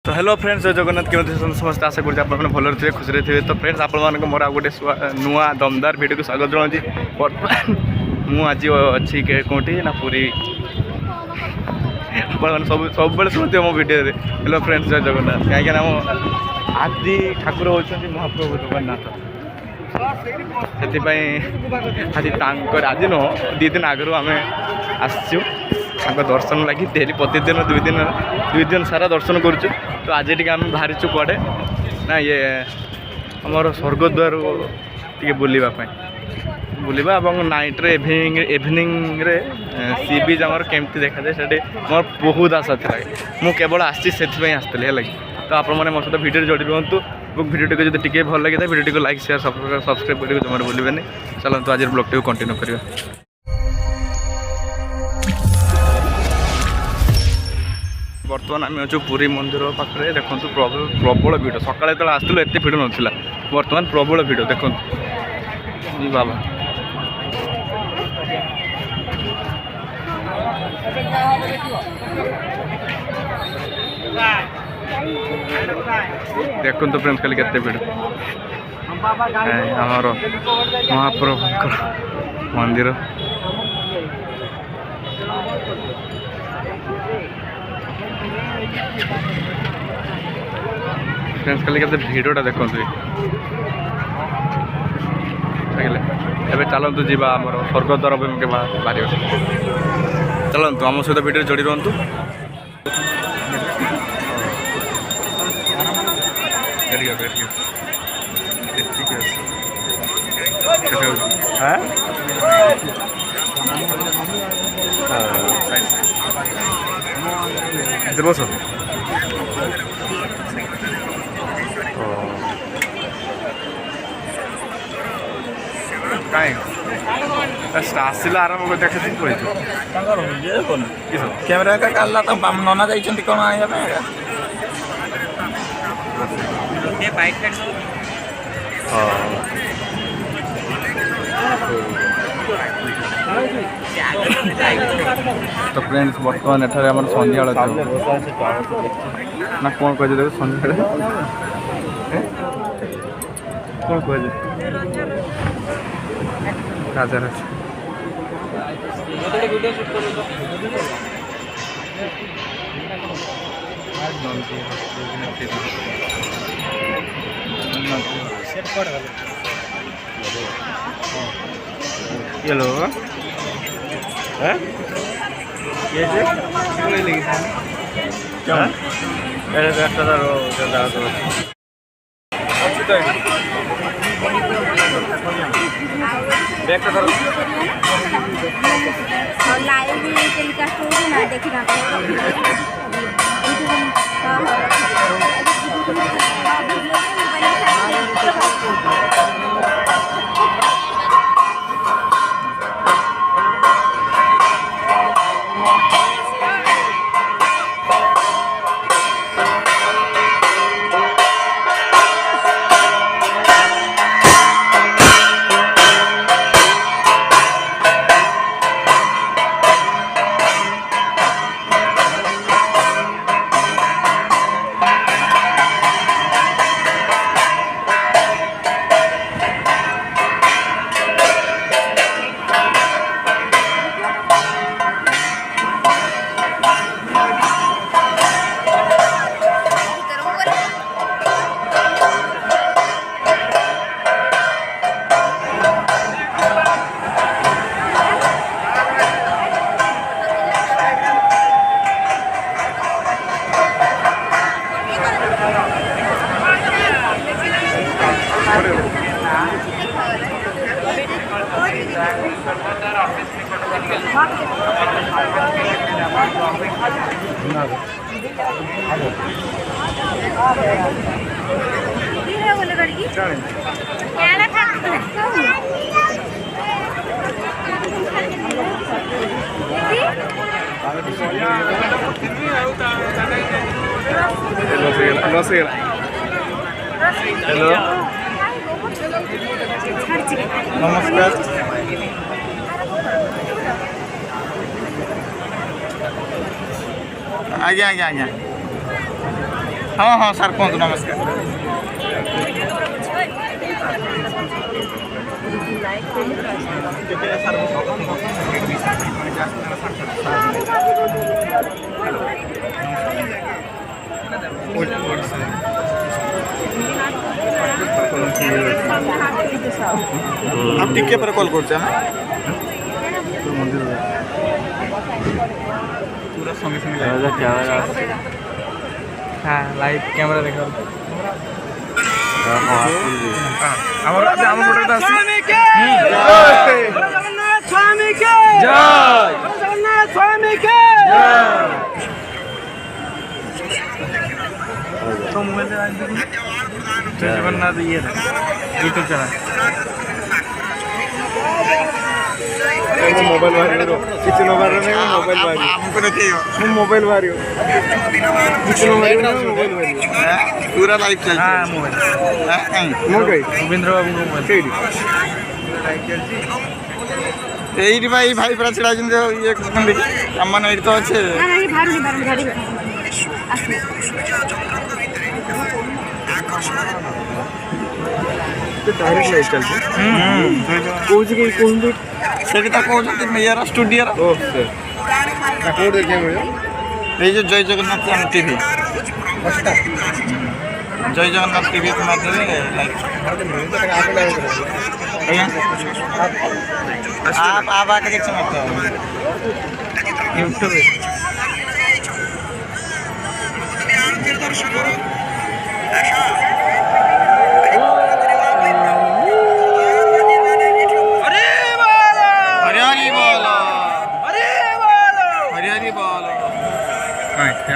तो hello friends जय जगन्नाथ केमती समस्त आशा करुँच आप भल थे खुशी थे। तो फ्रेंड्स आप मोर आ गोटे नुआ दमदार वीडियो को स्वागत जनाऊँगी। बर्तमान मुझे अच्छी कौटी ना पूरी सब सब शुणुते मो वीडियो। हेलो फ्रेंड्स जय जगन्नाथ कहीं आदि ठाकुर होती महाप्रभु जगन्नाथ से आज नुह 2 दिन आगु आम आसचु दर्शन लगी डेली प्रतिदिन 2 दिन सारा दर्शन करुचु। तो आज टी आम बाहरी कड़े ना ये आमर स्वर्गद्वार टे बुलवा नाइट रे इवनिंग रे सी बीच आमर केमती देखा जाए से मोर बहुत आशा था। मुझे केवल आसती है लगे। तो आप मो सहित भिडियो जोड़ी रुहतु। भिडियो टी जो टे भल लगी था video T like share subscribe करके जमार भूलें। चलते आज ब्लॉग टी कंटिन्यू करिया। बर्तमान आम अच्छे पुरी मंदिर पाखे देखो प्रबल भिड़ सकाଳେ जो आसलु एत भिड़ नाला बर्तमान प्रबल भिड़ देखो बाबा देखो तो फ्रेंड्स खाली केते भिड़ आमर महाप्रभु मंदिर फ्रेंड्स खाली केते भिडटा देखो चलतु जी स्वर्गद्वार अभिमुखे बाहर चलतु आम सहित भिडियो जोड़ी रुहतु। बस कहीं आसला आरम्भ कर देखा कैमेरा का काला तो नना जाइछन्ति कोन आइबा तो फ्रेंड्स बर्तमान एठारे आम संध्या ना कौन कह देख संध्या कौन कह राजा राजा हेलो ये लाइव टेलीकास्ट ना देखना हेलो नमस्कार आज्ञा आज्ञा आज्ञा ହଁ ହଁ ସାର୍ କୁହନ୍ତୁ ନମସ୍କାର। ଆଉ ଟିକେ ପରେ କଲ୍ କରୁଛି ଆମେ ପୁରା ସଙ୍ଗେ ସଙ୍ଗେ ଲାଇଭ୍ କ୍ୟାମେରା ଦେଖ ଆମର ଆମ ଫଟୋଟା ଅଛି ଜଗନ୍ନାଥ ସ୍ୱାମୀ କେ ଜୟ ଜଗନ୍ନାଥ ସ୍ୱାମୀ କେ तो मोबाइल जय जगन्नाथ ये यूट्यूब चैनल मोबाइल बाहर किचन बाहर नहीं मोबाइल बाहर ଆମକୁ ଦେଖେଇବ मोबाइल बाहर किचन बाहर मोबाइल बाहर ପୁରା ଲାଇଭ୍ ଚାଲିଛି। हाँ मोबाइल କାଇଁ रवींद्र बाबू मोबाइल ଏଇଠି ବା ଏଇ ଭାଇ ପୁରା ଛିଡ଼ା ହେଇଛନ୍ତି ଇଏ କରୁଛନ୍ତି ଆମମାନେ ଏଇଠି ତ ଅଛେ डायरेक्ट लाइव चलती कौन ସେଠି ତ କହୁଛନ୍ତି ଇଏର ଷ୍ଟୁଡ଼ିଓର कोड देखिए मुझे ଏଇ ଯେଉଁ ଜୟ ଜଗନ୍ନାଥ ଟିଭି ଜୟ ଜଗନ୍ନାଥ ଟିଭି ମାଧ୍ୟମରେ ଲାଇଭ୍ ଆଜ୍ଞା आप आके କିଛି ମତ यूट्यूब हरि हरि बोलो हरि हरि बोलो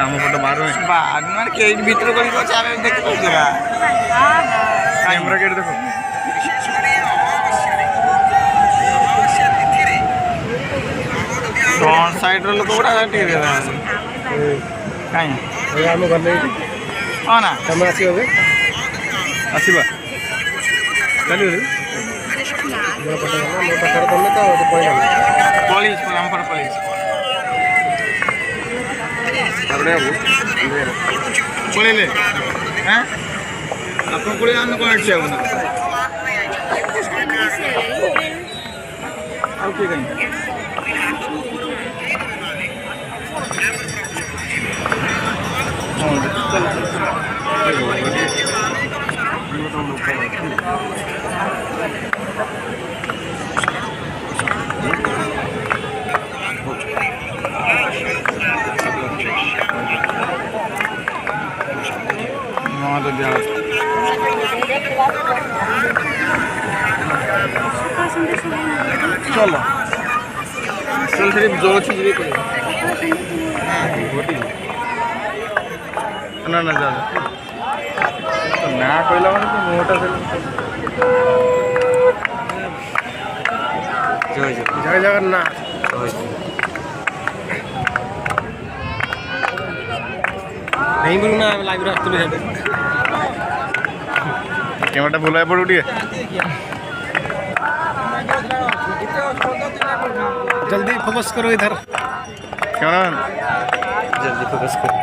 ଆମ ଫଟୋ ବାହାର ବାହାରୁ ମାନେ କେଇଠି ଭିତରେ କରିକି ଅଛି ଆମେ ଦେଖିପାରୁଛୁ ନା କ୍ୟାମେରା କେଟ୍ ଦେଖ ଫ୍ରଣ୍ଟ ସାଇଡ୍ର ଲୋକ ଗୁଡ଼ା ଟିକେ କାଇଁ ଆମ ଗଲେ ହଁ ନା ତମେ ଆସିବ ଏବେ ଆସିବା ଚାଲିବ ମୋ ପାଖରେ ତମେ ତ ପଳେଇଲା ପଳେଇଛି ଆମ ପଟେ ପଳେଇଛି ପଳେଇଲେ ହଁ ଆପଣ ପଳେଇ ଆମେ କ'ଣ ଏଠି ଯାଉନା ଆଉ କିଏ କାହିଁ चलो चल फिर जो चीज भी ना ना जा तो ना कहला माने तो मोटा से जय जगन्नाथ नहीं बोलूँ ना लाइव आसुँ कैमरा बुलाए पड़ू टे जल्दी फोकस करो इधर कैमरामैन जल्दी फोकस करो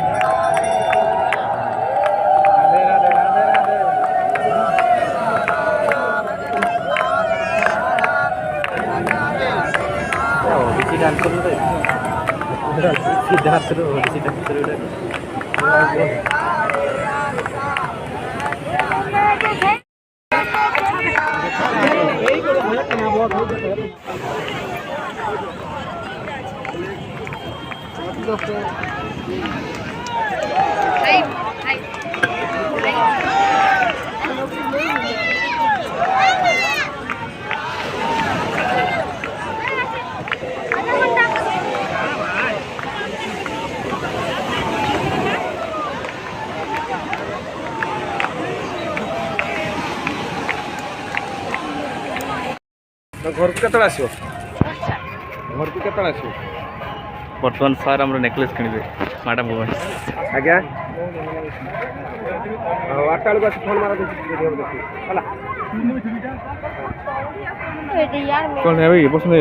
घर को केतल आसो घर को केतल आसो बर्तमान सार हमरो नेकलेस किनिबे मैडम भवन आज्ञा आटा को फोन मारा देखि हला कौन है भाई पसंद है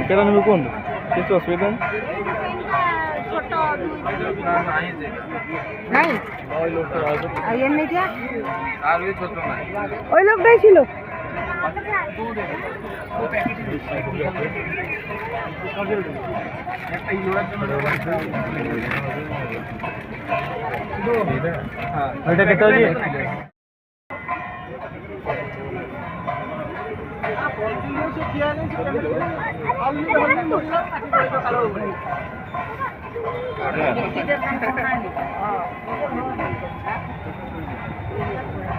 केटा नेबे कोन किछ असुविधा छोटो নাই আর এমনিটা ওই লোকটাই ছিল ওইটা দেখতে হবে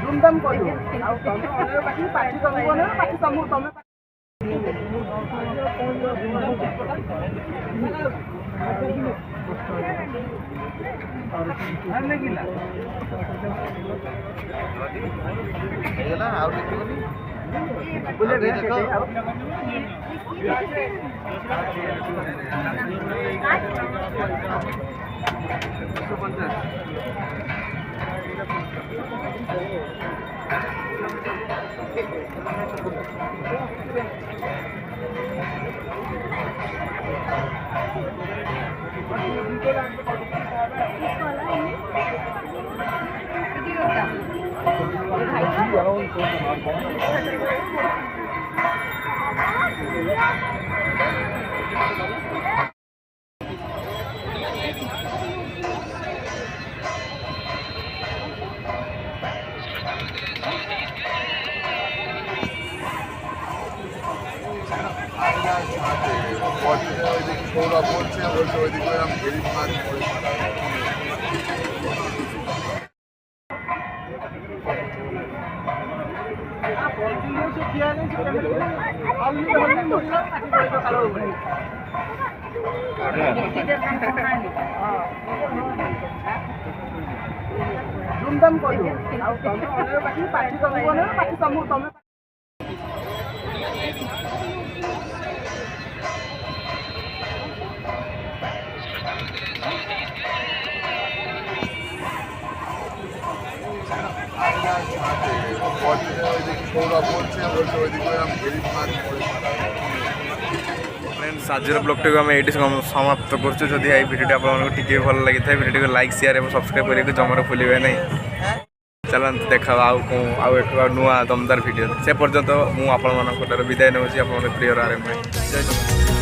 ধুমধাম করো ଆଉ ତମେ ଅନ୍ୟ ପାଖି ପାଠି ତମକୁ ନା ପାଠି ତମକୁ ତମେ ହେଇଗଲା ଆଉ ଦେଖିବନି ବୁଲେ ଦେଖ সৌরা বলছে বলছে ওইদিকে আমি গরিব মাছ ଧୁମଧାମ କରିବ ଆଉ ତମେ ଅନ୍ୟ ପାଖି ପାଠି ତମକୁ ନା ପାଠି ତମକୁ ତମେ সৌরা বলছে বলছে ওইদিকে আমি গরিব মাছ फ्रेंड्स आज ब्लॉगटी आम ये समाप्त करुँ जदि ये भिडियो आपको टी भल लगी था भिडियो को लाइक शेयर और सब्सक्राइब करके जमार भूलिए नहीं चलते देखा आउ नुआ दमदार भिडियो से पर्यंत मुझे विदाय नौची आप प्रिय आर एम जय जगन्नाथ।